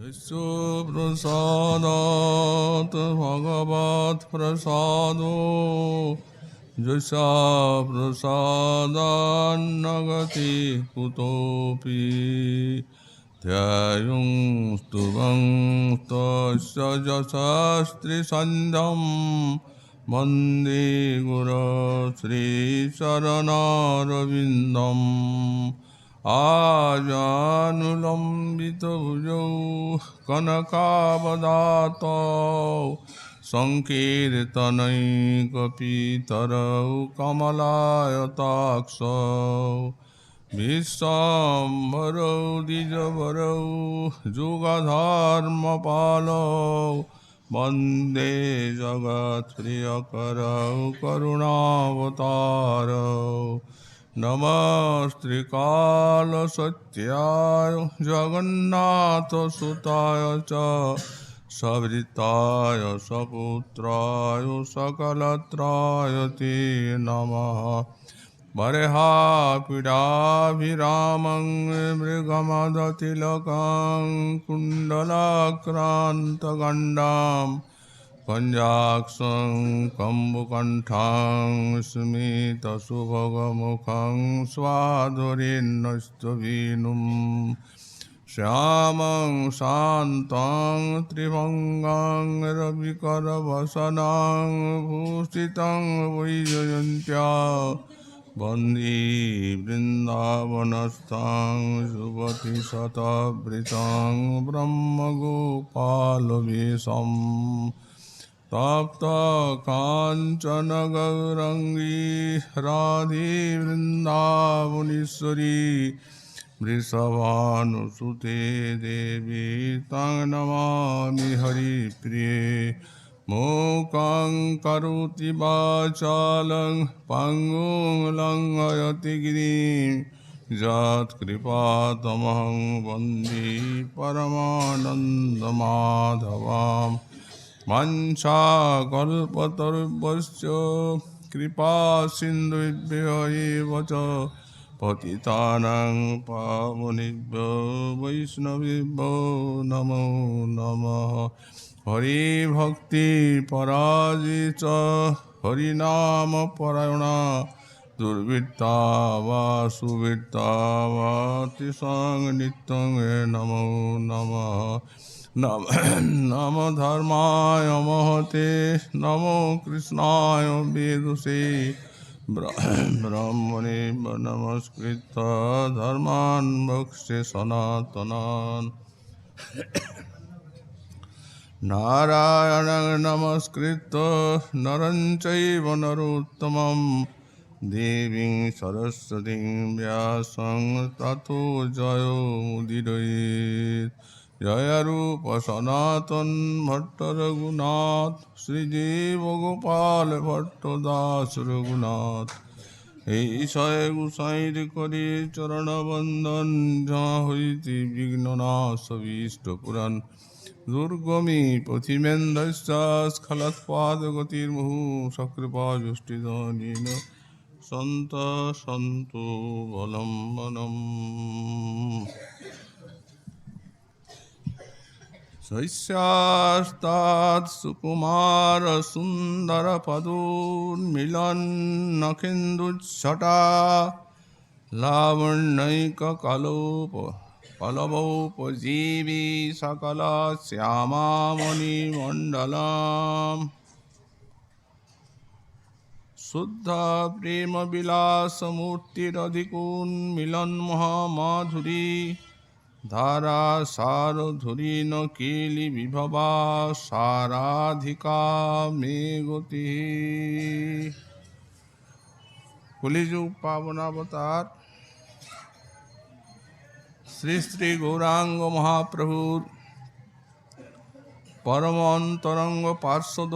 विश्वप्रसादात् भगवत्प्रसादो यशा प्रसादान्न गति कुतोऽपि ध्यायुं स्तुवं तस्य यशस्त्रिसन्ध्यं वन्दे गुरो श्रीचरणारविन्दम् आजानुलम्बितभुजौ कनकावदातौ सङ्कीर्तनैकपितरौ कमलायताक्षौ विश्वाम्बरौ द्विजवरौ जुगधर्मपालौ वन्दे जगत्प्रियकरौ करुणावतारौ नमस्त्रिकालसत्याय जगन्नाथसुताय च सवृताय सपुत्राय सकलत्राय ते नमः बर्हापीडाभिरामं मृगमदतिलकं कुण्डलाक्रान्तगण्डां पञ्जाक्षं कम्बुकण्ठां स्मितसुभगमुखं स्वाधुरीन्नस्तवीनुं श्यामं शान्तं त्रिभङ्गं रविकरवसनं भूषितं वैजयन्त्या वन्दे वृन्दावनस्थं सुगतिशतवृतं ब्रह्मगोपालवेशम् तप्तकाञ्चन गौरङ्गी राधे वृन्दावनेश्वरी वृषभानुसुते देवी तं नमामि हरिप्रिये मूकं करोति वाचालं पङ्गुं लङ्घयति गिरिं यत्कृपातमहं वन्दे परमानन्दमाधवाम् वंशाकल्पतरुभ्यश्च कृपासिन्धुभ्य एव च पतितानां पावनेभ्यो वैष्णवेभ्यो नमो नमः हरि भक्ति पराजित हरिनामपरायणा दुर्वृत्ता वा सुवृत्ता वा तिसं नित्यं नमो नमः नमो धर्माय महते नमो कृष्णाय वेदसे ब्रह्मणे नमस्कृत्य धर्मान् भक्षे सनातनान् नारायणं नमस्कृत्य नरं चैव नरोत्तमं देवीं सरस्वतीं व्यासं ततो जयो मुदीरयेत् जय रूप सनातन भट्ट रघुनाथ श्रीजीव गोपाल भट्ट दास रघुनाथ ईशय गुसाईर करे चरण बंदन जहाँ हईति विघ्ननाश भीष्ट पुराण दुर्गमी पथिमेन्द्रस्खलत्पादगतिर्मुहु सकृपा जुष्टिदानेन सन्त सन्तु बलम्बनम् शैस्यास्तात् सुकुमार सुंदर पदोन्मिलन्नखिन्दुच्छटा लावण्यैक कलोप पलवोपजीवी सकल श्यामामणिमण्डलम् शुद्ध प्रेम विलास मूर्तिरधिकोन्मिलन्महामाधुरी धारा सारधुरी न केली विभवा साराधिका मे गति कलिजुग पावनावतार श्री श्री गौरांग महाप्रभु परम अंतरंग पार्षद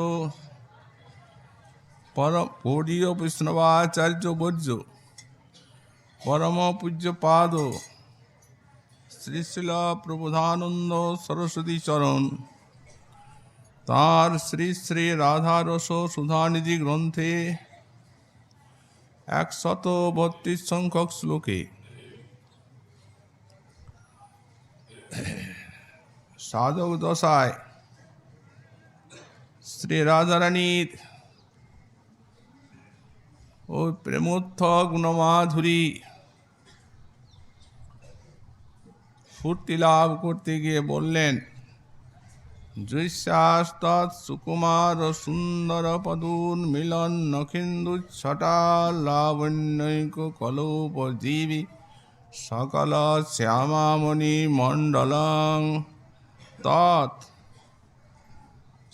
परम पौड़ीय वैष्णवाचार्य वर्य परम पूज्य पाद श्री शिला प्रबोधानंद सरस्वती चरण तार श्री श्री राधा रस सुधानिधि ग्रंथे 132 संख्यक श्लोके সাধক দশায় শ্রী রাধারানীর ও প্রেমোত্থ গুণমাধুরী ফুর্তি লাভ করতে গিয়ে বললেন, দৃশ্যাস্তৎ সুকুমার সুন্দর পদুন মিলন নখিন্দুচ্ছটা লাবণ্যৈক কলোপজীবী সকল শ্যামামণি মণ্ডলং। তৎ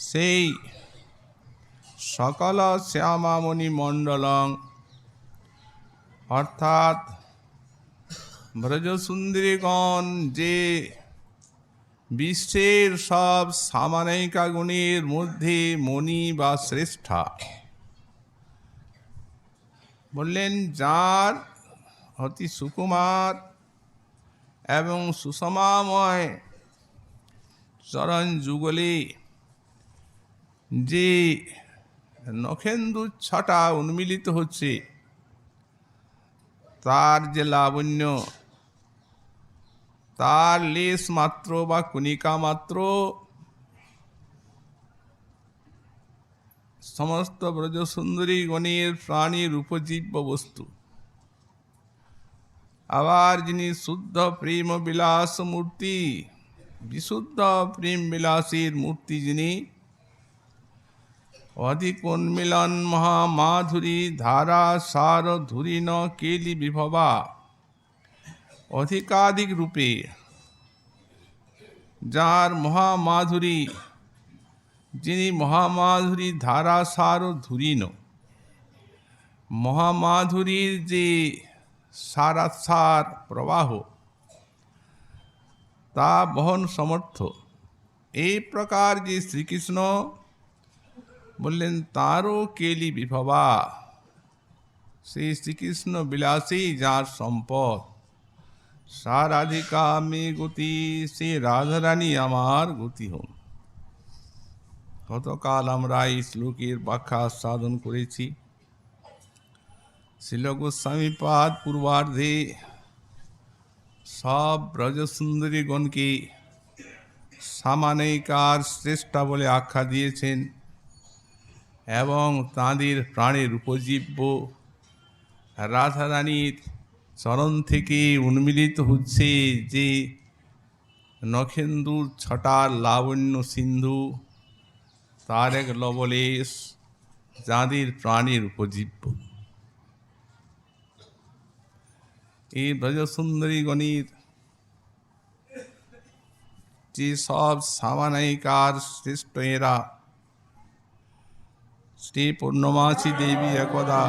সেই সকল শ্যামামণি মণ্ডলং অর্থাৎ ব্রজসুন্দরীগণ যে বিশ্বের সব সামানায়িকাগণের মধ্যে মণি বা শ্রেষ্ঠা, বললেন যার অতি সুকুমার এবং সুষমাময় চরণ যুগলে যে নখেন্দুচ্ছটা উন্মিলিত হচ্ছে, তার যে লাবণ্য, তার লেশ মাত্র বা কণিকা মাত্র সমস্ত ব্রজসুন্দরী গণের প্রাণীর উপজীব্য বস্তু। আবার যিনি শুদ্ধ প্রেম বিলাস মূর্তি, বিশুদ্ধ প্রেম বিলাসীর মূর্তি, যিনি অধিক উন্মিলন মহামাধুরী ধারা সার ধুরিন কেলি বিভবা, অধিকাধিক রূপে যার মহামাধুরী, যিনি মহামাধুরী ধারা সার ধুরিন, মহামাধুরীর যে সারাসার প্রবাহ তা বহন সমর্থ, এই প্রকার যে শ্রীকৃষ্ণ, বললেন তারও কেলি বিভবা, সেই শ্রীকৃষ্ণ বিলাসী যার সম্পদ। সারাধিকা আমি গতি, সে রাধারানী আমার গতি হন। গতকাল আমরা এই শ্লোকের ব্যাখ্যা সাধন করেছি। শ্রীল গোস্বামীপাদ পূর্বার্ধে সব ব্রজসুন্দরীগণকে সামানায়িকার শ্রেষ্ঠা বলে আখ্যা দিয়েছেন এবং তাঁদের প্রাণের উপজীব্য রাধারানীর চরণ থেকে উন্মিলিত হচ্ছে যে নখেন্দুর ছটার লাবণ্য সিন্ধু, তার এক লবলেশ যাঁদের প্রাণের উপজীব্য। এই ব্রজসুন্দরীগণের যে সব সামানায়িকার শ্রেষ্ঠ এরা, শ্রী পূর্ণমাসী দেবী একদা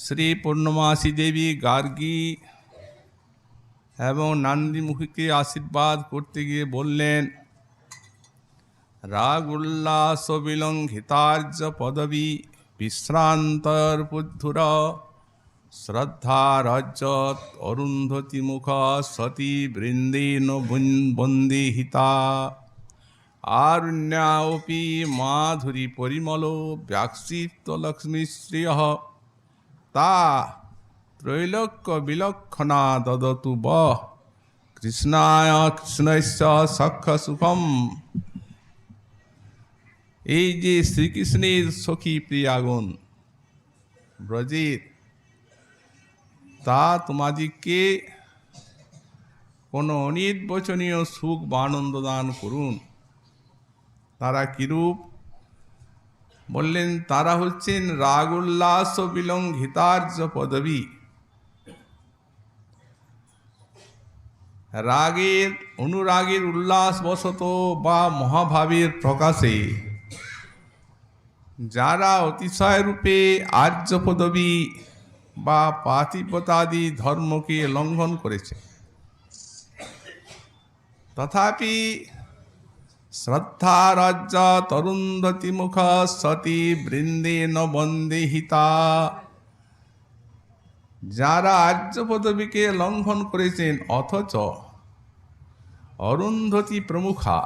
শ্রী পূর্ণমাসী দেবী গার্গী এবং নান্দিমুখীকে আশীর্বাদ করতে গিয়ে বললেন, রাগ উল্লাস বিলঙ্ঘিতার্য পদবী বিশ্রান্তর্বুদ্ধুর শ্রদ্ধা রাজ্যত অরুন্ধতি মুখ সতী বৃন্দেন বন্দিহিতা আরণ্যাপি মাধুরী পরিমল ব্যাক্ষিপ্ত লক্ষ্মীশ্রিয় তা ত্রৈলোক্য বিলক্ষণা দদতু বহ কৃষ্ণায় কৃষ্ণস্য সখ্য সুখম। এই যে শ্রীকৃষ্ণের সখী প্রিয়াগণ ব্রজের, তা তোমাদিগকে কোনো অনির্বচনীয় সুখ বা আনন্দ দান করুন। তারা কিরূপ? বললেন তারা হচ্ছেন রাগ উল্লাস বিলঙ্ঘিতার্য পদবী। রাগের অনুরাগের উল্লাসবশত বা মহাভাবের প্রকাশে যারা অতিশয় রূপে আর্য পদবী বা পাতিব্রতাদি ধর্মকে লঙ্ঘন করেছে, তথাপি শ্রদ্ধা রাজ্য তরুন্ধতি মুখ সতী বৃন্দেন বন্দেহিতা, যারা আর্য পদবীকে লঙ্ঘন করেছেন অথচ অরুন্ধতী প্রমুখা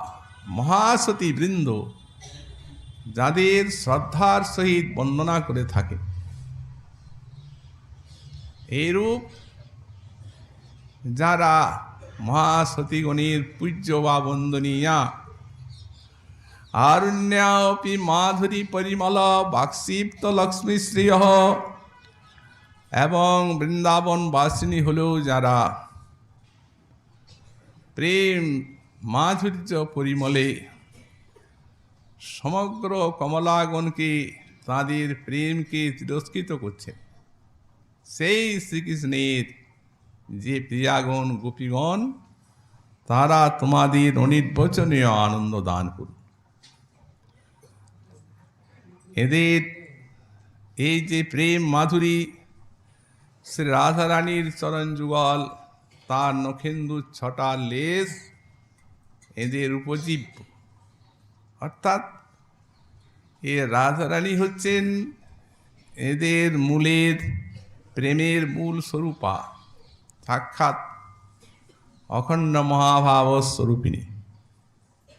মহাসতী বৃন্দ যাদের শ্রদ্ধার সহিত বন্দনা করে থাকে, এইরূপ যারা মহাসতীগণের পূজ্য বা বন্দনীয়া, আরণ্যাপি মাধুরী পরিমল বাক্সীপ্ত লক্ষ্মীশ্রিয়, এবং বৃন্দাবন বাসিনী হলেও যারা প্রেম মাধুর্য পরিমলে সমগ্র কমলাগণকে তাদের প্রেমকে তিরস্কৃত করছেন, সেই শ্রীকৃষ্ণের যে প্রিয়াগণ গোপীগণ, তারা তোমাদের অনির্বচনীয় আনন্দ দান করুন। এদের এই যে প্রেম মাধুরী, শ্রী রাধারানীর চরণ যুগল, তার নখেন্দু ছটা লেশ এদের উপজীব্য, অর্থাৎ এ রাধারানী হচ্ছেন এদের মূলের প্রেমের মূল স্বরূপা, সাক্ষাৎ অখণ্ড মহাভাব স্বরূপিণী।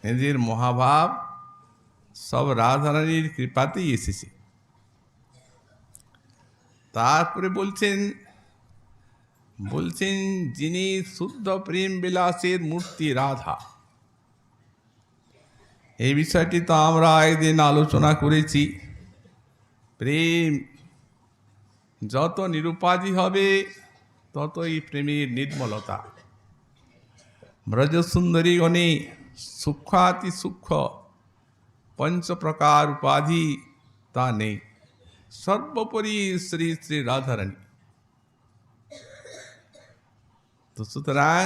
এদের মহাভাব সব রাধারানীর কৃপাতেই এসেছে। তারপরে বলছেন যিনি শুদ্ধ প্রেম বিলাসের মূর্তি রাধা। এই বিষয়টি তো আমরা একদিন আলোচনা করেছি। প্রেম যত নিরুপাধি হবে ততই প্রেমের নির্মলতা। ব্রজসুন্দরীগণে সূক্ষ্মাতি সূক্ষ্ম পঞ্চপ্রকার উপাধি তা নেই, সর্বোপরি শ্রী শ্রী রাধারানী। তো সুতরাং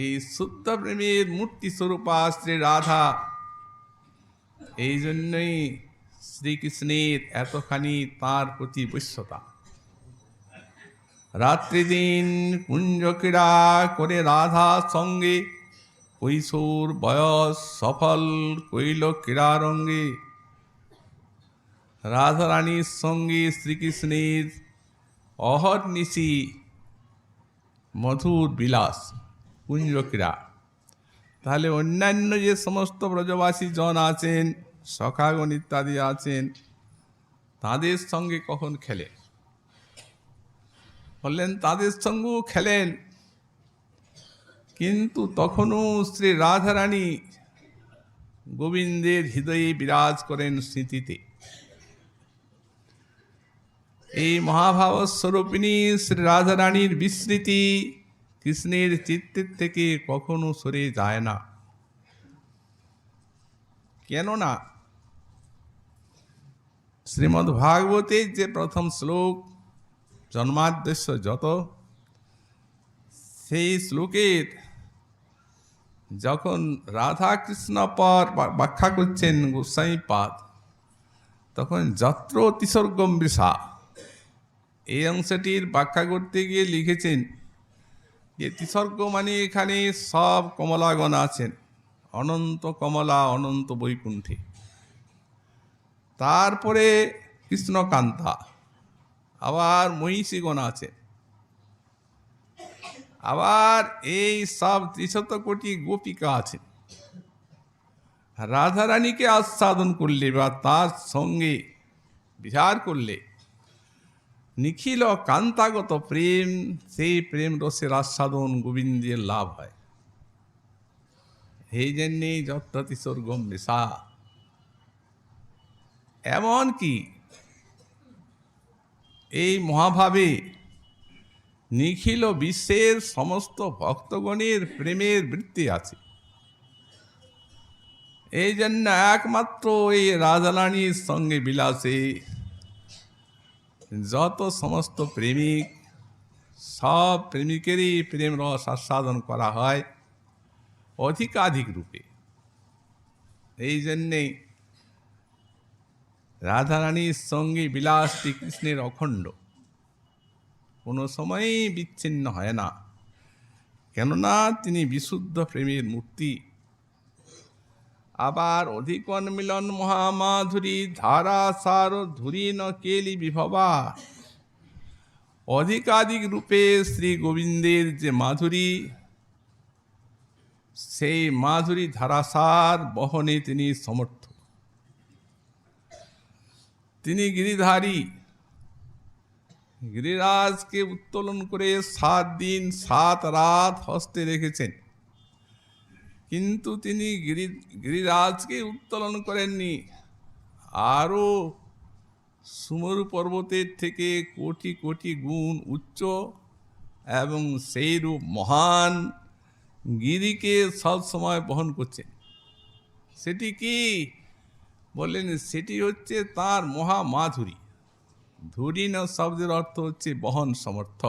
এই শুদ্ধ প্রেমের মূর্তি স্বরূপা শ্রী রাধা, এই জন্যই শ্রীকৃষ্ণের এতখানি তাঁর প্রতি বশ্যতা। রাত্রি দিন কুঞ্জ ক্রীড়া করে রাধা সঙ্গে, কৈশোর বয়স সফল কৈল ক্রীড়ারঙ্গে। রাধারানীর সঙ্গে শ্রীকৃষ্ণের অহর্নিশি মধুর বিলাস, কুঞ্জ ক্রীড়া। তাহলে অন্যান্য যে সমস্ত ব্রজবাসী জন আছেন, সখাগণ ইত্যাদি আছেন, তাদের সঙ্গে কখন খেলে? বললেন তাদের সঙ্গেও খেলেন, কিন্তু তখনও শ্রী রাধারানী গোবিন্দের হৃদয়ে বিরাজ করেন স্মৃতিতে। এই মহাভাবস্বরূপিণী শ্রী রাধারানীর বিস্মৃতি কৃষ্ণের চিত্তের থেকে কখনো সরে যায় না। কেননা শ্রীমদ্ ভাগবতের যে প্রথম শ্লোক জন্মাদ্যস্য যত, সেই শ্লোকের যখন রাধা কৃষ্ণ পর ব্যাখ্যা করছেন গোস্বামীপাদ, তখন যত্র তিসর্গম বৃষা, এই অংশটির ব্যাখ্যা করতে গিয়ে লিখেছেন যে তিসর্গ মানে এখানে সব কমলাগণ আছেন, অনন্ত কমলা, অনন্ত বৈকুণ্ঠে। তারপরে কৃষ্ণকান্তা, আবার মহিষীগণ আছে, আবার এই সব ৩০০ কোটি গোপিকা আছে। রাধারানীকে আস্বাদন করলে বা তার সঙ্গে বিহার করলে নিখিল কান্তাগত প্রেম, সেই প্রেম রসের আস্বাদন গোবিন্দের লাভ হয়। এই জন্যেই যত্রতিসর্গম বৃষা। এমন কি এই মহাভাবে নিখিল বিশ্বের সমস্ত ভক্তগণের প্রেমের বৃত্তি আছে। এই জন্য একমাত্র এই রাধারানীর সঙ্গে বিলাসে যত সমস্ত প্রেমিক, সব প্রেমিকেরই প্রেম রস আস্বাদন করা হয় অধিকাধিক রূপে। এই জন্যেই রাধারানীর সঙ্গে বিলাস শ্রীকৃষ্ণের অখণ্ড, কোনো সময়ই বিচ্ছিন্ন হয় না। কেননা তিনি বিশুদ্ধ প্রেমের মূর্তি। আবার অধিকন মিলন মহামাধুরী ধারা সার ধুরি ন কেলি বিভবা। অধিকাধিক রূপে শ্রী গোবিন্দের যে মাধুরী, সেই মাধুরী ধারাসার বহনে তিনি সমর্থ। তিনি গিরিধারী, গিরিরাজকে উত্তোলন করে 7 দিন 7 রাত হস্তে রেখেছেন, কিন্তু তিনি গিরিরাজকে উত্তোলন করেননি। আরও সুমেরু পর্বতের থেকে কোটি কোটি গুণ উচ্চ এবং সেইরূপ মহান গিরিকে সবসময় বহন করছেন। সেটি কি বললেন? সেটি হচ্ছে তার মহামাধুরী। ধুরিন শব্দের অর্থ হচ্ছে বহন সমর্থ।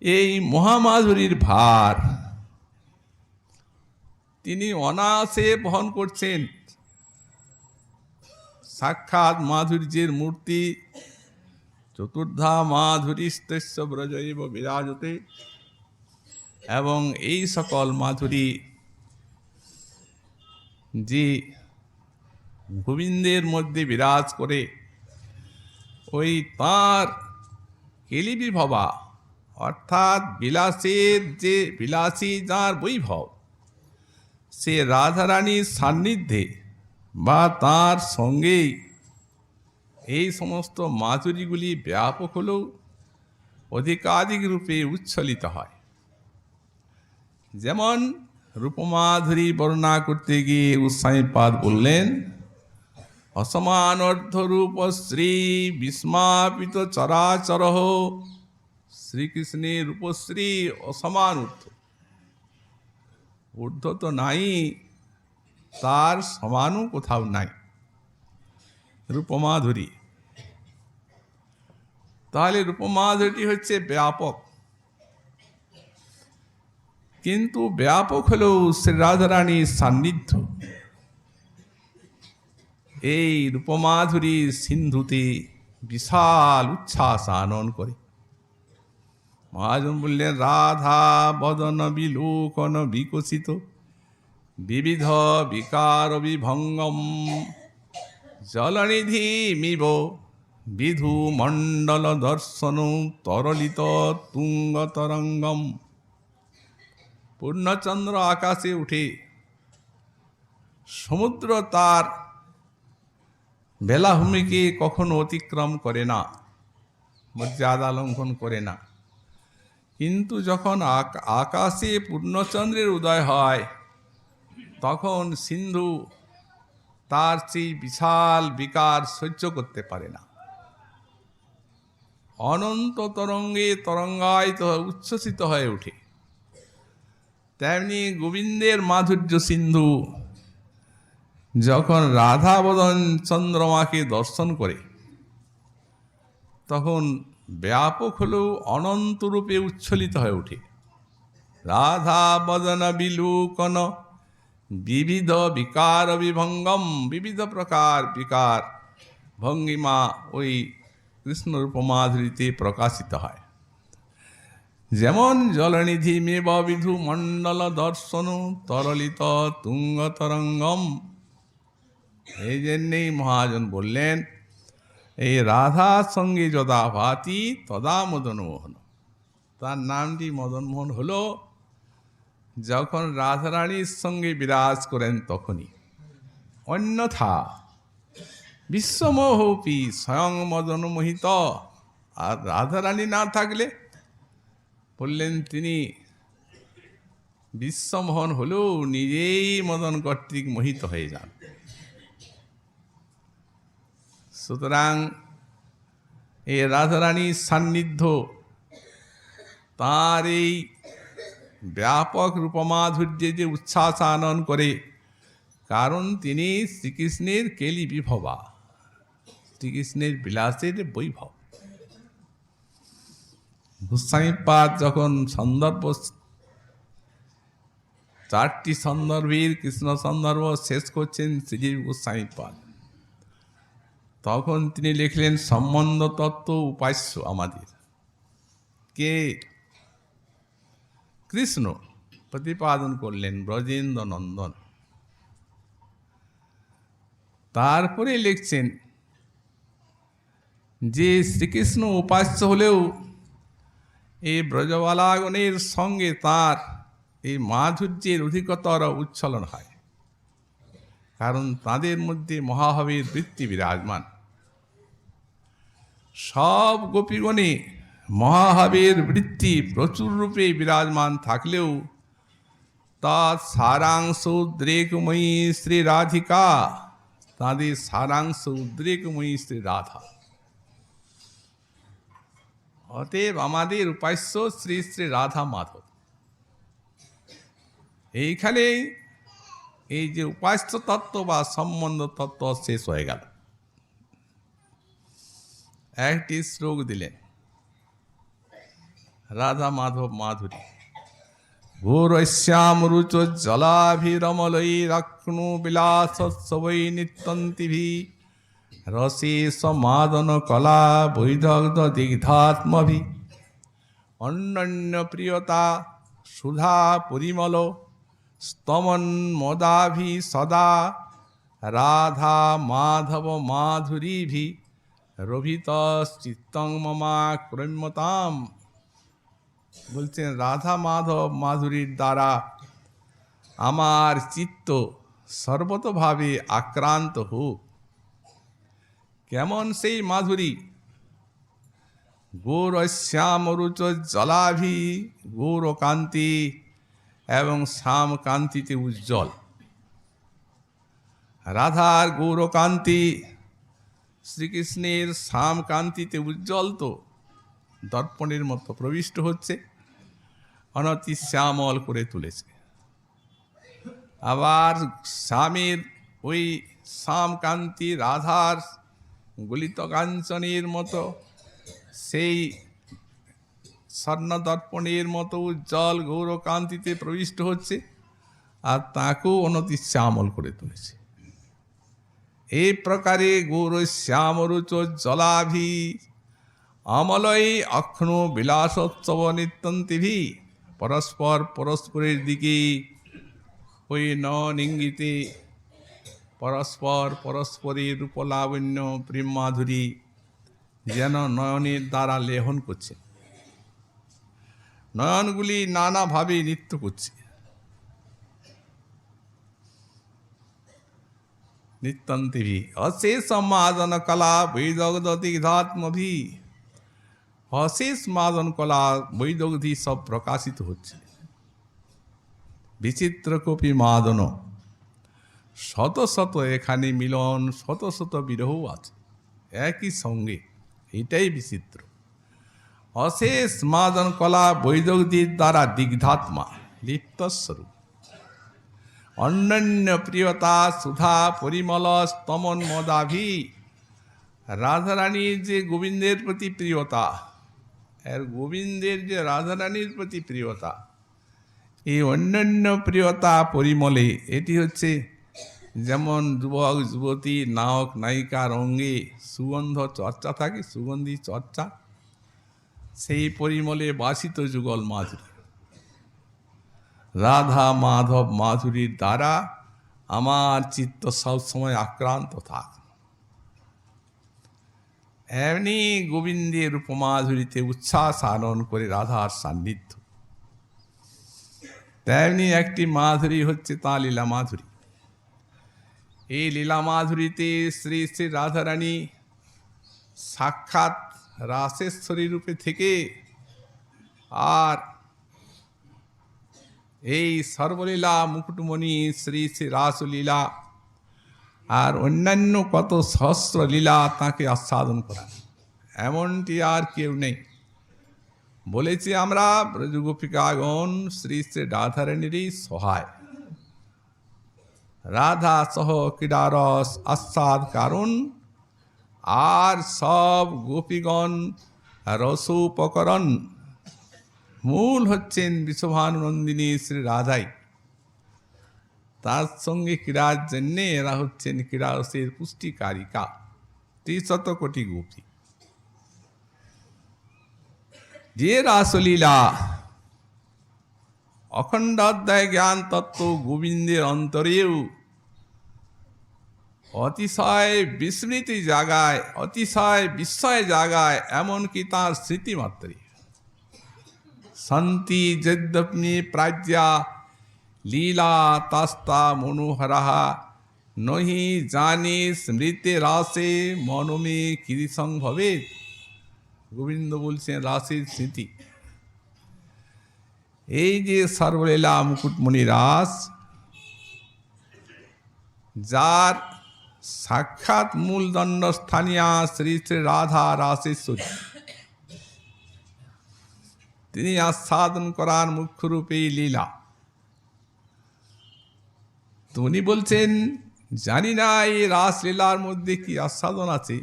এই মহামাধুরীর ভার তিনি অনায়াসে বহন করছেন। সাক্ষাৎ মাধুর্যের মূর্তি চতুর্ধা মাধুরীস্তস্য ব্রজৈব বিরাজতে। এবং এই সকল মাধুরী যে গোবিন্দের মধ্যে বিরাজ করে, ওই তাঁর কেলিবিভবা অর্থাৎ বিলাসের যে বিলাসী যাঁর বৈভব, সে রাধারানীর সান্নিধ্যে বা তাঁর সঙ্গেই এই সমস্ত মাধুরীগুলি ব্যাপক হলেও অধিকাধিক রূপে উচ্ছ্বলিত হয়। যেমন রূপমাধুরী বর্ণনা করতে গিয়ে গোস্বামীপাদ বললেন, অসমান অর্ধরূপ শ্রী বিস্মাপিত চরাচর। শ্রীকৃষ্ণের রূপশ্রী অসমান ঊর্ধ্ব। ঊর্ধ্ব তো নাই, তার সমানও কোথাও নাই রূপমাধুরী। তাহলে রূপমাধুরী হচ্ছে ব্যাপক, কিন্তু ব্যাপক হলেও শ্রী রাধারানীর সান্নিধ্য এই রূপমাধুরীর সিন্ধুতে বিশাল উচ্ছ্বাস আনয়ন করে। মহাজন বললেন, রাধা বদন বিলোকন বিকশিত বিবিধ বিকার বিভঙ্গম জলনিধি মিব বিধু মণ্ডল দর্শন তরলিত তুঙ্গ তরঙ্গম। পূর্ণচন্দ্র আকাশে উঠে সমুদ্র তার বেলাভূমিকে কখনো অতিক্রম করে না, মর্যাদা লঙ্ঘন করে না। কিন্তু যখন আকাশে পূর্ণচন্দ্রের উদয় হয়, তখন সিন্ধু তার সেই বিশাল বিকার সহ্য করতে পারে না। অনন্ত তরঙ্গে তরঙ্গায়িত উচ্ছ্বসিত হয়ে ওঠে। তেমনি গোবিন্দের মাধুর্য সিন্ধু যখন রাধাবদন চন্দ্রমাকে দর্শন করে, তখন ব্যাপক হলেও অনন্ত রূপে উচ্ছ্বলিত হয়ে ওঠে। রাধা বদন বিলোকন বিবিধ বিকার বিভঙ্গম। বিবিধ প্রকার বিকার ভঙ্গিমা ওই কৃষ্ণ রূপমাধুরীতে প্রকাশিত হয়। যেমন জলনিধি মেব বিধু মণ্ডল দর্শন তরলিত তুঙ্গ তরঙ্গম। এই জন্যেই মহাজন বললেন, এই রাধার সঙ্গে যদা ভাতি তদা মদনমোহন। তার নামটি মদনমোহন হলো যখন রাধারানীর সঙ্গে বিরাজ করেন তখনই। অন্যথা বিশ্বমোহপি স্বয়ং মদনমোহিত। আর রাধারানী না থাকলে বললেন তিনি বিশ্বমোহন হলেও নিজেই মদন কর্তৃক মোহিত হয়ে যান। সুতরাং এই রাধারানীর সান্নিধ্য তাঁর এই ব্যাপক রূপমাধুর্যে যে উচ্ছ্বাস আনয়ন করে, কারণ তিনি শ্রীকৃষ্ণের কেলি বিভবা, শ্রীকৃষ্ণের বিলাসের বৈভব। গোস্বামীপাদ যখন সন্দর্ভ 4টি সন্দর্ভের কৃষ্ণ সন্দর্ভ শেষ করছেন শ্রীজীব গোস্বামীপাদ, তখন তিনি লিখলেন সম্বন্ধ তত্ত্ব উপাস্য আমাদের কে কৃষ্ণ প্রতিপাদন করলেন ব্রজেন্দ্র নন্দন। তারপরে লিখছেন যে শ্রীকৃষ্ণ উপাস্য হলেও এই ব্রজবালাগণের সঙ্গে তার এই মাধুর্যের অধিকতর উচ্ছলন হয়, কারণ তাদের মধ্যে মহাভাবের বৃত্তি বিরাজমান। সব গোপীগণে মহাভাবের বৃত্তি প্রচুর রূপে বিরাজমান থাকলেও তার সারাংশ উদ্রেকময়ী শ্রী রাধিকা, তাঁদের সারাংশ উদ্রেকময়ী শ্রী রাধা। অতএব আমাদের উপাস্য শ্রী শ্রী রাধা মাধব। এইখানে এই যে উপাস্য তত্ত্ব বা সম্বন্ধ তত্ত্ব শেষ হয়ে গেল। একটি শ্লোক দিলেন, রাধা মাধব মাধুরী। ঘোরশ্যাম রুচ জলাভিরমলৈ রাক্ষ্ণু বিলাসোৎসবৈ নিত্যন্তিভি রসে সমাদন কলা বৈদগ্ধ দিগ্ধাত্মভি অন্যান্য প্রিয়তা সুধা পরিমল স্তমন মদাভি সদা রাধা মাধব মাধুরীভি রভিত চিত্তং মমা ক্রম্যতাম। বলছেন রাধা মাধব মাধুরীর দ্বারা আমার চিত্ত সর্বতভাবে আক্রান্ত হোক। কেমন সেই মাধুরী? গৌর শ্যাম রুচ জলাভি, গৌর কান্তি এবং শ্যাম কান্তিতে উজ্জ্বল। রাধার গৌরকান্তি শ্রীকৃষ্ণের শ্যাম কান্তিতে উজ্জ্বল তো দর্পণের মতো প্রবিষ্ট হচ্ছে, অনতি শ্যামল করে তুলেছে। আবার শ্যামের ওই শ্যাম কান্তি রাধার গলিত কাঞ্চনের মতো সেই স্বর্ণদর্পণের মতো উজ্জ্বল গৌরকান্তিতে প্রবিষ্ট হচ্ছে, আর তাকেও অনতি শ্যামল করে তুলেছে। এই প্রকারে গৌর শ্যামরুচ জলাভি অমলয় অক্ষণ বিলাসোৎসব নিত্যন্তিভি, পরস্পর পরস্পরের দিকে ওই নয়ন ইঙ্গিতে পরস্পর পরস্পরের রূপলাবণ্য প্রেম মাধুরী যেন নয়নের দ্বারা লেহন করছে। নয়নগুলি নানাভাবে নৃত্য করছে। নিত্যন্তিভি অশেষ মাদন কলা বৈদগ্ধাত্মভি, অশেষ মাদন কলা বৈদগ্ধি সব প্রকাশিত হচ্ছে। বিচিত্র কপি মাদন, শত শত এখানে মিলন, শত শত বিরহ আছে একই সঙ্গে, এটাই বিচিত্র। অশেষ মাদন কলা বৈদগ্ধির দ্বারা দিগ্ধাত্মা লিপ্তস্বরূপ। অন্যান্য প্রিয়তা সুধা পরিমল স্তমন মদাভি, রাধারানীর যে গোবিন্দের প্রতি প্রিয়তা, আর গোবিন্দের যে রাধারানীর প্রতি প্রিয়তা, এই অন্যান্য প্রিয়তা পরিমলে, এটি হচ্ছে যেমন যুবক যুবতী নায়ক নায়িকার অঙ্গে সুগন্ধ চর্চা থাকে, সুগন্ধি চর্চা, সেই পরিমলে বাসিত যুগল মাধুরী। রাধা মাধব মাধুরীর দ্বারা আমার চিত্ত সবসময় আক্রান্ত থাক। এমনি গোবিন্দের উপমাধুরীতে উচ্ছ্বাস আনয়ন করে রাধার সান্নিধ্য। তেমনি একটি মাধুরী হচ্ছে তা লীলা মাধুরী। এই লীলা মাধুরীতে শ্রী শ্রী রাধারানী সাক্ষাৎ রাসেশ্বরী রূপে থেকে আর এই সর্বলীলা মুকুটমণি শ্রী শ্রী রাসলীলা আর অন্যান্য কত সহস্র লীলা তাকে আস্বাদন করা, এমনটি আর কেউ নেই। বলেছি আমরা ব্রজগোপিকাগণ শ্রী শ্রী রাধারানীরই সহায়। রাধা সহ ক্রীড়ারস আস্বাদ কারণ, আর সব গোপীগণ রসোপকরণ। মূল হচ্ছেন বিশ্বভানুনন্দিনী শ্রী রাধাই, তার সঙ্গে ক্রীড়ার জন্যে এরা হচ্ছেন ক্রীড়ারসের পুষ্টিকারিকা, ৩০ কোটি গোপী। যে রাসলীলা অখণ্ড অধ্যায় জ্ঞান তত্ত্ব গোবিন্দের অন্তরেও অতিশয় বিস্মৃতি জাগায়, অতিশয় বিস্ময় জাগায়, এমনকি তার স্মৃতিমাত্রে। সন্তি যদ্যপি প্রাজ্ঞা লীলা তাস্তা মনোহরাহা নহি জানি স্মৃতি রাসে মনমে কৃসং ভবেৎ। গোবিন্দ বলছেন রাসের স্মৃতি। এই যে সর্বলীলা মুকুটমণি রাস, যার সাক্ষাৎ মূলদণ্ড স্থানীয় শ্রী শ্রী রাধা রাসেশ্বরী, তিনি আস্বাদন করার মুখ্য রূপে লীলা। তো উনি বলছেন, জানি না এই রাসলীলার মধ্যে কি আস্বাদন আছে,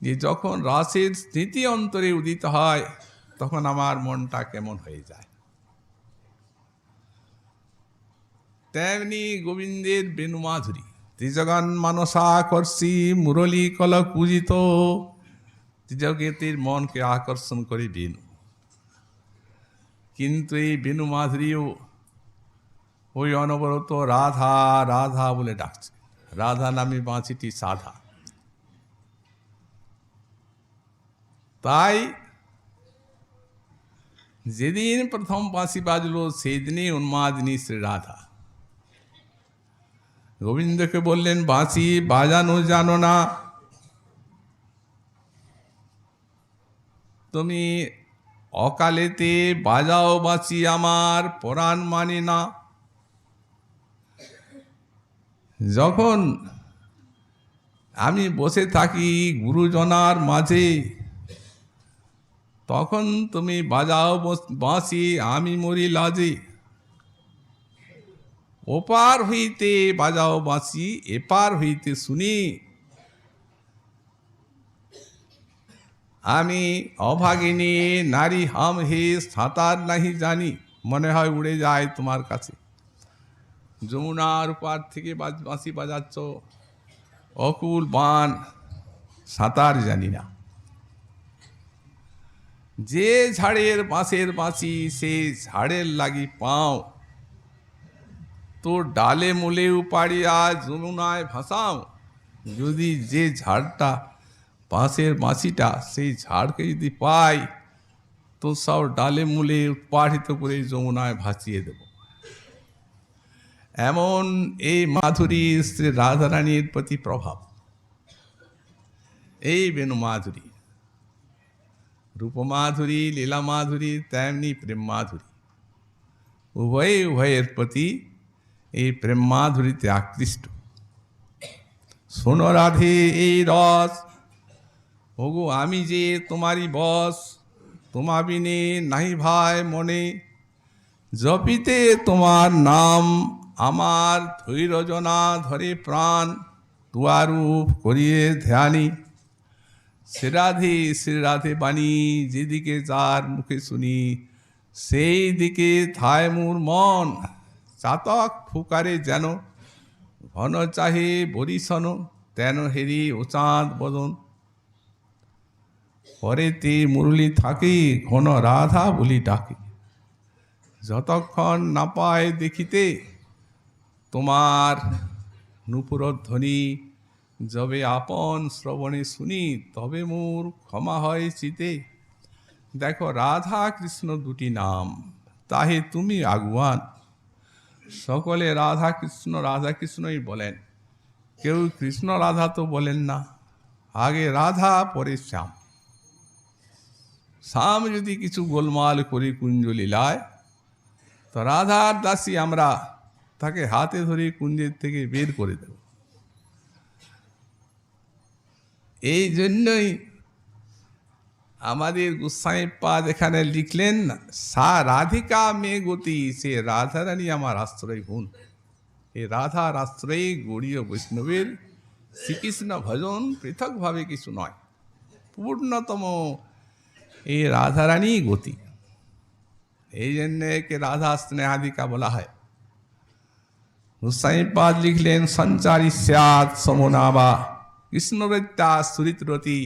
যে যখন রাসের স্মৃতি অন্তরে উদিত হয় তখন আমার মনটা কেমন হয়ে যায়। তেমনি গোবিন্দের বেণুমাধুরী, ত্রিজগন মানসাকর্ষী মুরলী কল পূজিত, ত্রিজগতের মনকে আকর্ষণ করে বেণু। কিন্তু এই বেণুমাধুরীও ওই অনবরত রাধা রাধা বলে ডাকছে। রাধা নামে বাঁচিটি সাধা। তাই যেদিন প্রথম বাঁশি বাজলো সেই দিনই উন্মাদিনী শ্রী রাধা গোবিন্দকে বললেন, বাঁশি বাজানো জানো না, তুমি অকালেতে বাজাও বাঁশি আমার পরাণ মানে না। যখন আমি বসে থাকি গুরুজনার মাঝে, তখন তুমি বাজাও বাঁশি, আমি মরি লাজে। ওপার হইতে বাজাও বাঁশি, এপার হইতে শুনি, আমি অভাগিনী নারী হাম হে, সাঁতার নাহি জানি। মনে হয় উড়ে যায় তোমার কাছে। যমুনার পার থেকে বাঁশি বাজাচ্ছ, অকুল বান, সাঁতার জানি না। যে ঝাড়ের বাঁশের বাঁশি, সে ঝাড়ের লাগি পাও, তো ডালে মূলে উপাড়িয়া যমুনায় ভাসাও। যদি যে ঝাড়টা বাঁশের বাঁশিটা, সেই ঝাড়কে যদি পাই, তো সব ডালে মূলে উৎপাড়িত করে যমুনায় ভাসিয়ে দেব। এমন এই মাধুরী শ্রী রাধারানীর প্রতি প্রভাব। এই বেণু মাধুরী, রূপমাধুরী, লীলা মাধুরী, তেমনি প্রেম মাধুরী, উভয়ের প্রতি এই প্রেম মাধুরীতে আকৃষ্ট। শোনো রাধে এই রস, ওগো আমি যে তোমারই বস, তোমা বিনে নাহি ভাই মনে, জপিতে তোমার নাম আমার ধৈর্যনা ধরে প্রাণ, তুয়ারূপ করিয়ে ধ্যানী। শ্রী রাধে বাণী, যেদিকে যার মুখে শুনি, সেই দিকে থায় মোর মন। চাতক ফুকারে যেন ঘন চাহে বরিশন, তেন হেরি ও চাঁদ বদন। পরেতে মুরলি থাকে, ঘন রাধা বলি ডাকে। যতক্ষণ না পায় দেখিতে তোমার নূপুরধ্বনি, যবে আপন শ্রবণে শুনি, তবে মোর ক্ষমা হয় চিতে। দেখো, রাধা কৃষ্ণ দুটি নাম, তাহে তুমি আগুয়ান। সকলে রাধা কৃষ্ণই বলেন, কেউ কৃষ্ণ রাধা তো বলেন না। আগে রাধা, পরে শ্যাম। শ্যাম যদি কিছু গোলমাল করি কুঞ্জ লীলায়, তো রাধার দাসী আমরা তাকে হাতে ধরে কুঞ্জের থেকে বের করে দেব। এই জন্যই আমাদের গোস্বামীপাদ এখানে লিখলেন, সা রাধিকা মে গতি, সে রাধারানী আমার আশ্রয় হুন। এই রাধার আশ্রয়ে গৌড়ীয় বৈষ্ণবের শ্রীকৃষ্ণ ভজন পৃথকভাবে কিছু নয়, পূর্ণতম এই রাধারানী গতি। এই জন্য একে রাধা স্নেহাধিকা বলা হয়। গোস্বামীপাদ লিখলেন, সঞ্চারী স্যাৎ সমনাবা, কৃষ্ণরত্যা সুরিতরতি,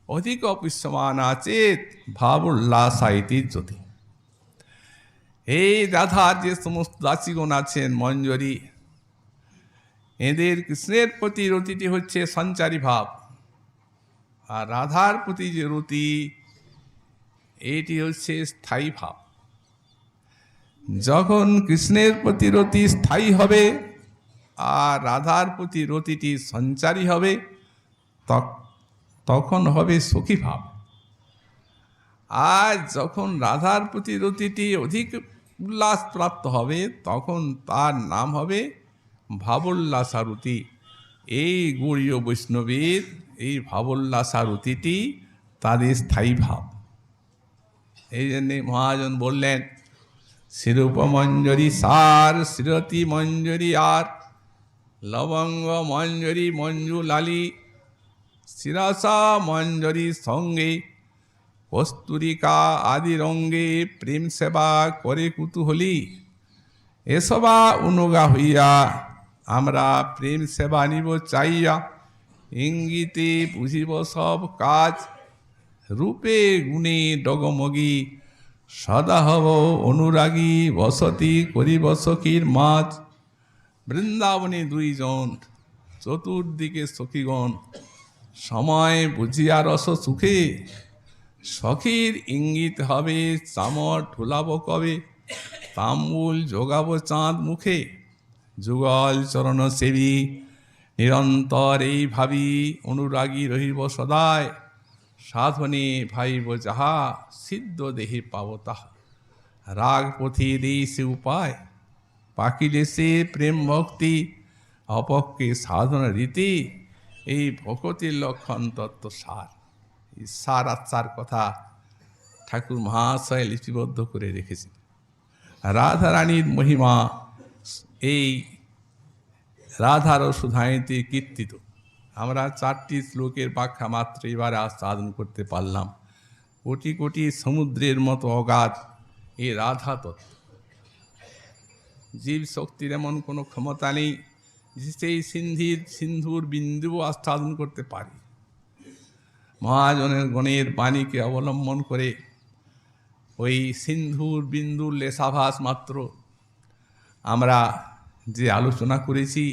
অধিক পুষ্যমানা চেত, ভাব উল্লাসাইতি জ্যোতি। এই রাধার যে সমস্ত দাসীগণ আছেন মঞ্জরী, এদের কৃষ্ণের প্রতি রতিটি হচ্ছে সঞ্চারী ভাব, আর রাধার প্রতি যে রতি, এটি হচ্ছে স্থায়ী ভাব। যখন কৃষ্ণের প্রতি রতি স্থায়ী হবে আর রাধার প্রতি রতিটি সঞ্চারী হবে, তখন হবে সখী ভাব। আজ যখন রাধার প্রতি রতিটি অধিক উল্লাস প্রাপ্ত হবে, তখন তার নাম হবে ভাবোল্লাসারতি। এই গৌড়ীয় বৈষ্ণবীর এই ভাবোল্লাসারতিটি তাদের স্থায়ী ভাব। এই জন্যে মহাজন বললেন, শিরূপ মঞ্জরি সার শ্রীরতি মঞ্জরি আর, লবঙ্গ মঞ্জরি মঞ্জু লালি, শিরাসা মঞ্জরি সঙ্গে, কস্তুরিকা আদি রঙ্গে, প্রেম সেবা করে কুতূহলী। এসবা অনুগা হইয়া আমরা প্রেম সেবা নিব চাইয়া, ইঙ্গিতে বুঝিব সব কাজ, রূপে গুণে ডগমগি, সদা হব অনুরাগী, বসতি করিব সখীর মাঝ। বৃন্দাবনে দুইজন, চতুর্দিকে সখীগণ, সময় বুঝিয়া রস সুখে, সখীর ইঙ্গিত হবে চামর ঠুলাব কবে, তাম্বুল যোগাব চাঁদ মুখে, যুগল চরণ সেবী নিরন্তর এই ভাবি, অনুরাগী রহিব সদায়, সাধনে ভাইব যাহা, সিদ্ধ দেহে পাব তাহা। রাগ পথি দেই সে উপায়, পাকিলে সে প্রেম ভক্তি, অপক্ষে সাধনা রীতি, এই ভকতির লক্ষণ তত্ত্ব সার। এই সার আচার কথা ঠাকুর মহাশয় লিপিবদ্ধ করে রেখেছেন। রাধারানীর মহিমা এই রাধার সুধাইতে কীর্তিত। আমরা 4টি শ্লোকের ব্যাখ্যা মাত্র এবারে আস্বাদন করতে পারলাম। কোটি কোটি সমুদ্রের মতো অগাধ এই রাধা তত্ত্ব। জীব শক্তির এমন কোনো ক্ষমতা নেই যে সেই সিন্ধুর বিন্দুও আস্বাদন করতে পারে। মহাজনের গণের বাণীকে অবলম্বন করে ওই সিন্ধুর বিন্দুর লেশাভাস মাত্র আমরা যে আলোচনা করেছি,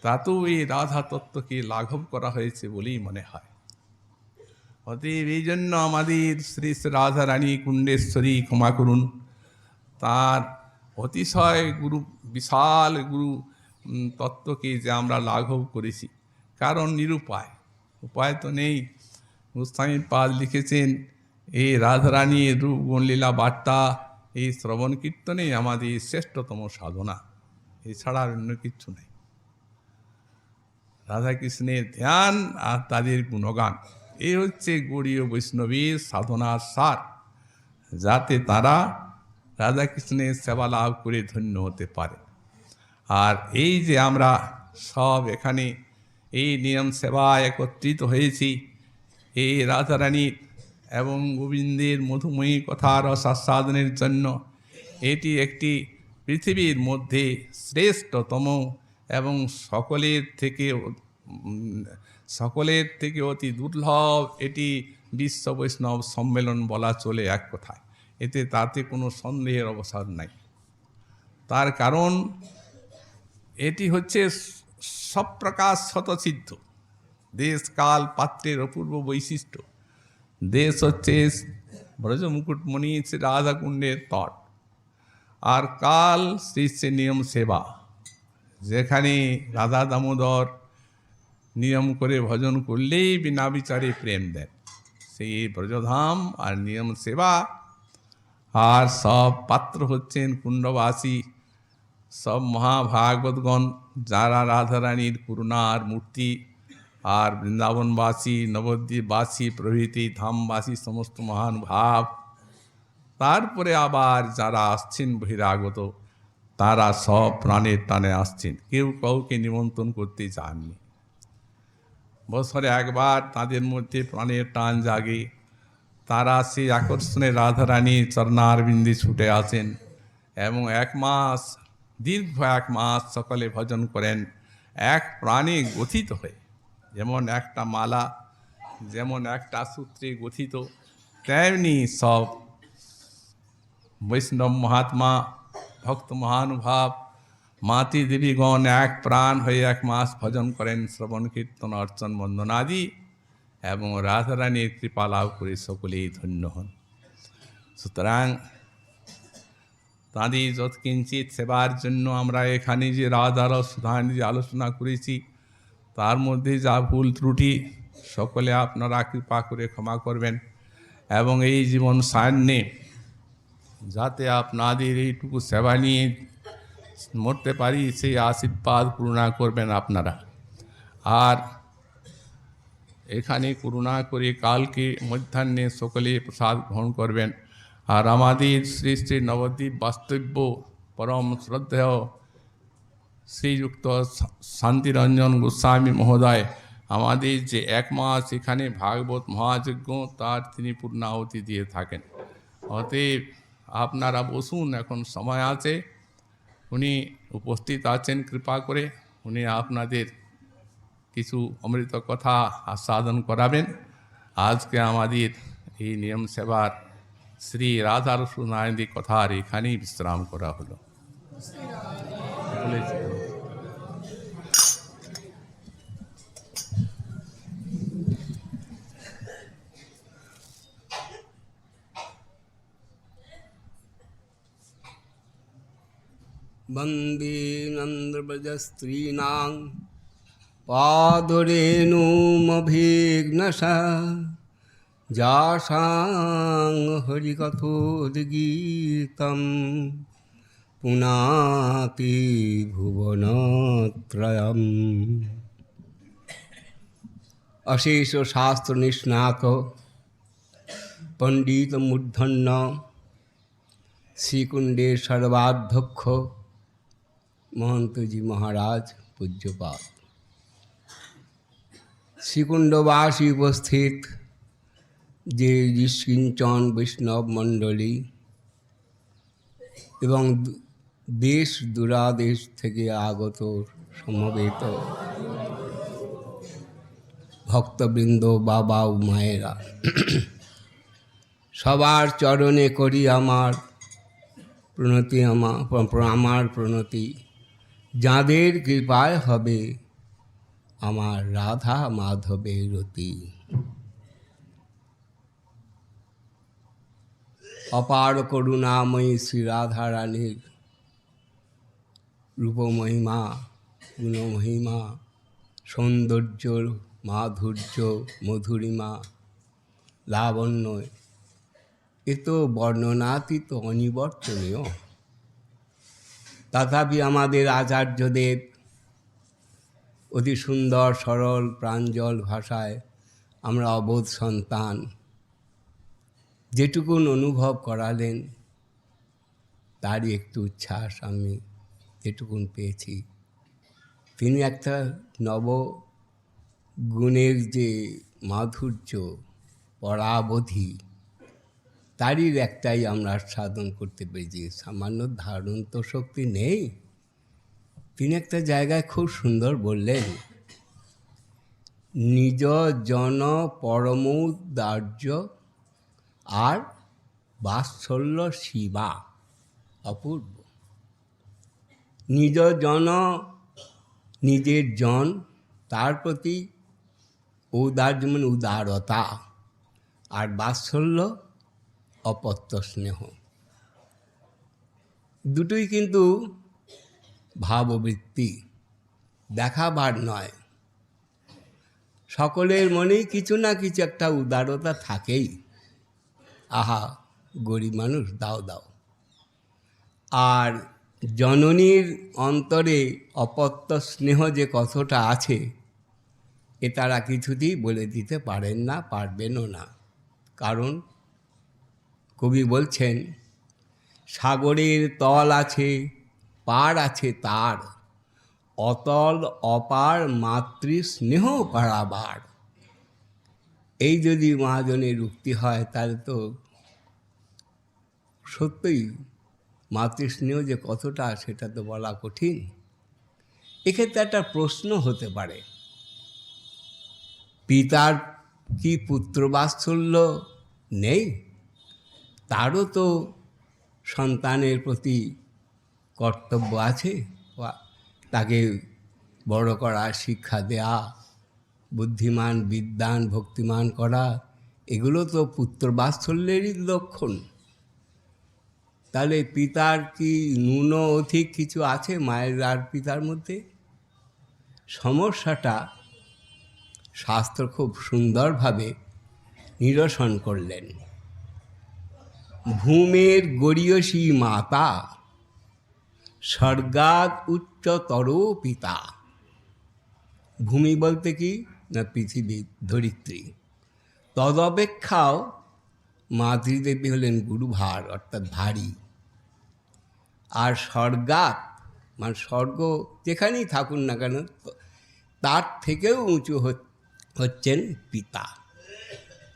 তাতেও এই রাধা তত্ত্বকে লাঘব করা হয়েছে বলেই মনে হয়। অতএব এই জন্য আমাদের শ্রী রাধারানী কুণ্ডেশ্বরী ক্ষমা করুন, তার অতিশয় গুরু বিশাল গুরু তত্ত্বকে যে আমরা লাঘব করেছি, কারণ নিরুপায়, উপায় তো নেই। গোস্বামী পাদ লিখেছেন, এই রাধারানীর রূপ গুণলীলা বার্তা এই শ্রবণ কীর্তনে আমাদের শ্রেষ্ঠতম সাধনা, এছাড়া অন্য কিচ্ছু নেই। রাধাকৃষ্ণের ধ্যান আর তাদের গুণগান, এই হচ্ছে গৌড়ীয় বৈষ্ণবীর সাধনার সার, যাতে তারা রাধাকৃষ্ণের সেবা লাভ করে ধন্য হতে পারে। আর এই যে আমরা সব এখানে এই নিয়ম সেবায় একত্রিত হয়েছি, এই রাধারানীর এবং গোবিন্দের মধুময়ী কথার আস্বাদনের জন্য, এটি একটি পৃথিবীর মধ্যে শ্রেষ্ঠতম এবং সকলের থেকে অতি দুর্লভ এটি বিশ্ব বৈষ্ণব সম্মেলন বলা চলে এক কথায়। তাতে কোনো সন্দেহের অবসর নাই। তার কারণ এটি হচ্ছে সপ্রকাশ শতসিদ্ধ, দেশ কাল পাত্রের অপূর্ব বৈশিষ্ট্য। দেশ হচ্ছে ব্রজমুকুটমণি শ্রী রাধাকুণ্ডের তট, আর কাল শ্রী শ্রী নিয়ম সেবা, যেখানে রাধা দামোদর নিয়ম করে ভজন করলেই বিনা বিচারে প্রেম দেন, সেই ব্রজধাম আর নিয়ম সেবা। আর সব পাত্র হচ্ছেন কুণ্ডবাসী, সব মহাভাগবতগণ, যারা রাধারানীর করুণার মূর্তি, আর বৃন্দাবনবাসী, নবদ্বীপবাসী প্রভৃতি ধামবাসী সমস্ত মহানুভাব। তারপরে আবার যারা আসছেন বহিরাগত, তারা সব প্রাণের টানে আসছেন, কেউ কাউকে নিমন্ত্রণ করতে চাননি। বছরে একবার তাদের মধ্যে প্রাণের টান জাগে, তারা সেই আকর্ষণে রাধারানীর চরণারবিন্দে ছুটে আসেন এবং দীর্ঘ এক মাস সকলে ভজন করেন এক প্রাণে গথিত হয়ে। যেমন একটা মালা যেমন একটা সূত্রে গথিত, তেমনি সব বৈষ্ণব মহাত্মা ভক্ত মহানুভাব মাতৃ দেবীগণ এক প্রাণ হয়ে এক মাস ভজন করেন, শ্রবণ কীর্তন অর্চন বন্দনাদি, এবং রাধারানীর কৃপা লাভ করে সকলেই ধন্য হন। সুতরাং তাঁদের যৎকিঞ্চিত সেবার জন্য আমরা এখানে যে রাধার সুধানি যে আলোচনা করেছি, তার মধ্যে যা ভুল ত্রুটি সকলে আপনারা কৃপা করে ক্ষমা করবেন। এবং এই জীবন সায়ান্নে যাতে আপনাদের এইটুকু সেবা নিয়ে মরতে পারি সেই আশীর্বাদ করুণা করবেন আপনারা। আর এখানে করুণা করে কালকে মধ্যাহ্নে সকলে প্রসাদ গ্রহণ করবেন। আর আমাদের শ্রী শ্রী নবদ্বীপ বাস্তব্য পরম শ্রদ্ধেয় শ্রীযুক্ত শান্তিরঞ্জন গোস্বামী মহোদয় আমাদের যে 1 মাস এখানে ভাগবত মহাযজ্ঞ তার তিনি পূর্ণাহুতি দিয়ে থাকেন। অতএব আপনারা বসুন, এখন সময় আছে। উনি উপস্থিত আছেন, কৃপা করে উনি আপনাদের কিছু অমৃত কথা আস্বাদন করাবেন। আজকে আমাদের এই নিয়ম সেবার শ্রী রাধারসু নারায়ণী কথার এখানেই বিশ্রাম করা হলো। বন্দে নন্দ্রব্রজস্ত্রীণাং পাদরেণুমভিঘ্নসা যাসাং হরিকথোদ্গীতম পুনাতি ভুবনত্রয়ম। অশেষ শাস্ত্র নিষ্ণাত পণ্ডিত মূর্ধন্য শ্রীকুণ্ডের সর্বাধ্যক্ষ মহন্তজি মহারাজ পূজ্যপাদ, শ্রীকুণ্ডবাসী উপস্থিত যে নিষ্কিঞ্চন বৈষ্ণব মণ্ডলী এবং দেশ দূরাদেশ থেকে আগত সমবেত ভক্তবৃন্দ, বাবা ও মায়েরা, সবার চরণে করি আমার প্রণতি, আমার প্রণতি। যাঁদের কৃপায় হবে আমার রাধা মাধবের রতি। অপার করুণাময়ী শ্রী রাধা রানীর রূপমহিমা, গুণমহিমা, সৌন্দর্য, মাধুর্য, মধুরিমা, লাবণ্য এ তো বর্ণনাতীত, অনিবর্তনীয়। তথাপি আমাদের আচার্যদেব অতি সুন্দর সরল প্রাঞ্জল ভাষায় আমরা অবোধ সন্তান যেটুকুন অনুভব করালেন তারই একটু উচ্ছ্বাস আমি যেটুকুন পেয়েছি। তিনি একটা নব গুণের যে মাধুর্য, পরাবধি, তারই একটাই আমরা সাধন করতে পেরেছি। সামান্য ধারণ তো শক্তি নেই। তিনি একটা জায়গায় খুব সুন্দর বললেন, নিজ জন পরমোদার্য আর বাৎসল্য শিবা। অপূর্ব। নিজ জন, নিজের জন, তার প্রতি ঔদার্য মানে উদারতা, আর বাৎসল্য অপত্য স্নেহ। দুটোই কিন্তু ভাববৃত্তি, দেখাবার নয়। সকলের মনেই কিছু না কিছু একটা উদারতা থাকেই। আহা, গরিব মানুষ, দাও দাও। আর জননীর অন্তরে অপত্য স্নেহ যে কতটা আছে এ তারা কিছুতেই বলে দিতে পারেন না, পারবেনও না। কারণ কবি বলছেন, সাগরের তল আছে, পার আছে তার, অতল অপার মাতৃ স্নেহ পারাবার। এই যদি মহাজনের উক্তি হয় তাহলে তো সত্যই মাতৃস্নেহ যে কতটা সেটা তো বলা কঠিন। এক্ষেত্রে একটা প্রশ্ন হতে পারে, পিতার কি পুত্রবাৎসল্য নেই? তারও তো সন্তানের প্রতি কর্তব্য আছে। তাকে বড় করা, শিক্ষা দেয়া, বুদ্ধিমান, বিদ্বান, ভক্তিমান করা, এগুলো তো পুত্রবাৎসল্যেরই লক্ষণ। তাহলে পিতার কি ন্যূন অধিক কিছু আছে মায়ের আর পিতার মধ্যে? সমস্যাটা শাস্ত্র খুব সুন্দরভাবে নিরসন করলেন। ভূমের গড়িয়সী মাতা, স্বর্গাৎ উচ্চতর পিতা। ভূমি বলতে কি না পৃথিবী, ধরিত্রী। তদপেক্ষাও মাতৃদেবী হলেন গুরুভার, অর্থাৎ ভারী। আর স্বর্গাৎ মানে স্বর্গ যেখানেই থাকুন না কেন তার থেকেও উঁচু হচ্ছেন পিতা।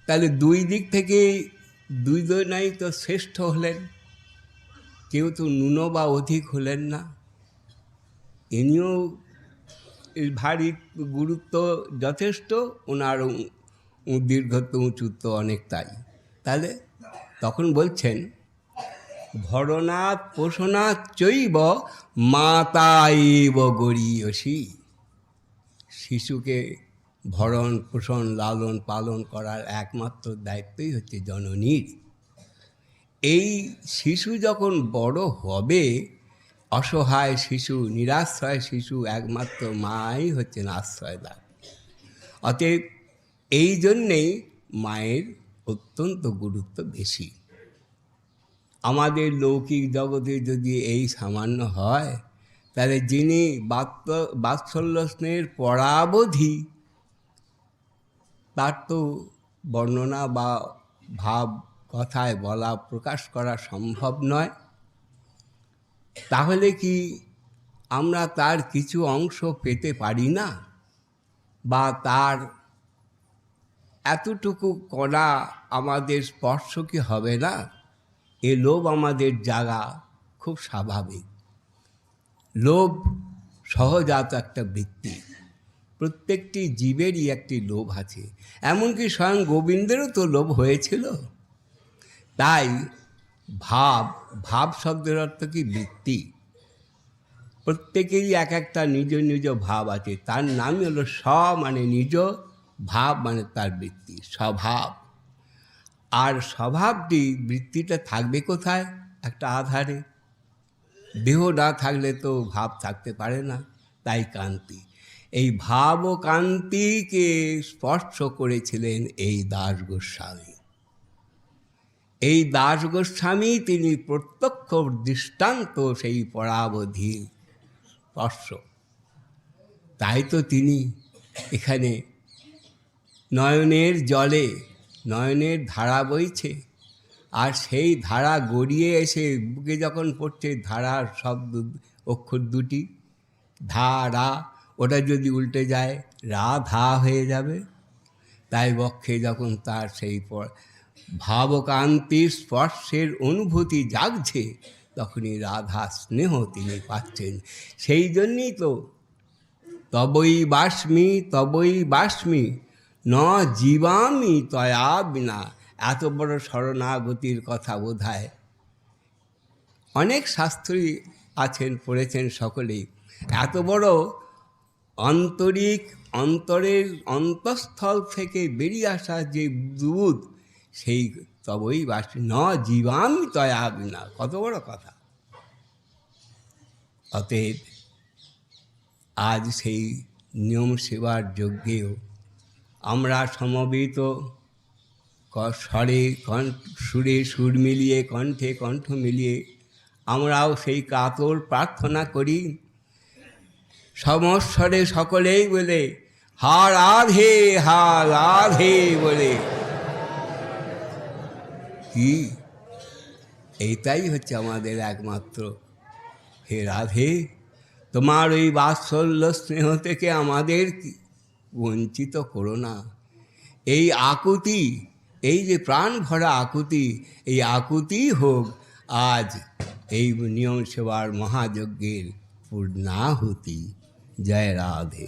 তাহলে দুই দিক থেকে দুইজনাই তো শ্রেষ্ঠ হলেন, কেউ তো ন্যূন বা অধিক হলেন না। ইনিও ভারী গুরুত্ব যথেষ্ট, ওনার দীর্ঘত্ব উঁচুত্ব অনেকটাই। তাহলে তখন বলছেন ভরণাৎ পোষণাৎ চৈব মাতা এব গরীয়সী। শিশুকে ভরণ পোষণ লালন পালন করার একমাত্র দায়িত্বই হচ্ছে জননীর। এই শিশু যখন বড় হবে, অসহায় শিশু, নিরাশ্রয় শিশু, একমাত্র মাই হচ্ছেন আশ্রয়দান। অতএব এই জন্যেই মায়ের অত্যন্ত গুরুত্ব বেশি। আমাদের লৌকিক জগতে যদি এই সামান্য হয়, তাহলে যিনি বাৎসল্য স্নেহের পরাবধি, তার তো বর্ণনা বা ভাব কথায় বলা প্রকাশ করা সম্ভব নয়। তাহলে কি আমরা তার কিছু অংশ পেতে পারি না? বা তার এতটুকু করা আমাদের স্পর্শ কি হবে না? এ লোভ আমাদের জাগা খুব স্বাভাবিক। লোভ সহজাত একটা বৃত্তি, প্রত্যেকটি জীবেরই একটি লোভ আছে। এমনকি স্বয়ং গোবিন্দেরও তো লোভ হয়েছিল। তাই ভাব শব্দের অর্থ কি? বৃত্তি। প্রত্যেকেরই এক একটা নিজ নিজ ভাব আছে। তার নামই হলো মানে নিজ, ভাব মানে তার বৃত্তি, স্বভাব। আর স্বভাবটি, বৃত্তিটা থাকবে কোথায়? একটা আধারে। দেহ না থাকলে তো ভাব থাকতে পারে না। তাই কান্তি, এই ভাব ও কান্তিকে স্পর্শ করেছিলেন এই দাস গোস্বামী। এই দাস গোস্বামী তিনি প্রত্যক্ষ দৃষ্টান্ত সেই পরাবধির স্পর্শ। তাই তো তিনি এখানে নয়নের জলে, নয়নের ধারা বইছে, আর সেই ধারা গড়িয়ে এসে বুকে যখন পড়ছে, ধারার শব্দ অক্ষর দুটি, ধারা, ওটা যদি উল্টে যায় রাধা হয়ে যাবে। তাই বক্ষে যখন তার সেই ভাবকান্তির স্পর্শের অনুভূতি জাগছে, তখনই রাধা স্নেহ তিনি পাচ্ছেন। সেই জন্যই তো তবই বাস্মি ন জীবামি তয়া বিনা। এত বড় শরণাগতির কথা বোধহয় অনেক শাস্ত্রী আছেন, পড়েছেন সকলেই। এত বড় অন্তরের অন্তঃস্থল থেকে বেরিয়ে আসা যে দুধ, সেই তবই বাস্মি ন জীবামি তয়া বিনা, কত বড় কথা। অতএব আজ সেই নিয়ম সেবার যজ্ঞেও আমরা সমবেত সুরে সুর মিলিয়ে, কণ্ঠে কণ্ঠ মিলিয়ে আমরাও সেই কাতর প্রার্থনা করি, সমস্বরে সকলেই বলে হা রাধে বলে। কি এইটাই হচ্ছে আমাদের একমাত্র, হে রাধে, তোমার ওই বাৎসল্য স্নেহ থেকে আমাদের বঞ্চিত করো না। এই আকুতি, এই যে প্রাণ ভরা আকুতি, এই আকুতি হোক আজ এই নিয়ম সেবার মহাযজ্ঞের পূর্ণাহুতি। জয় রাধে।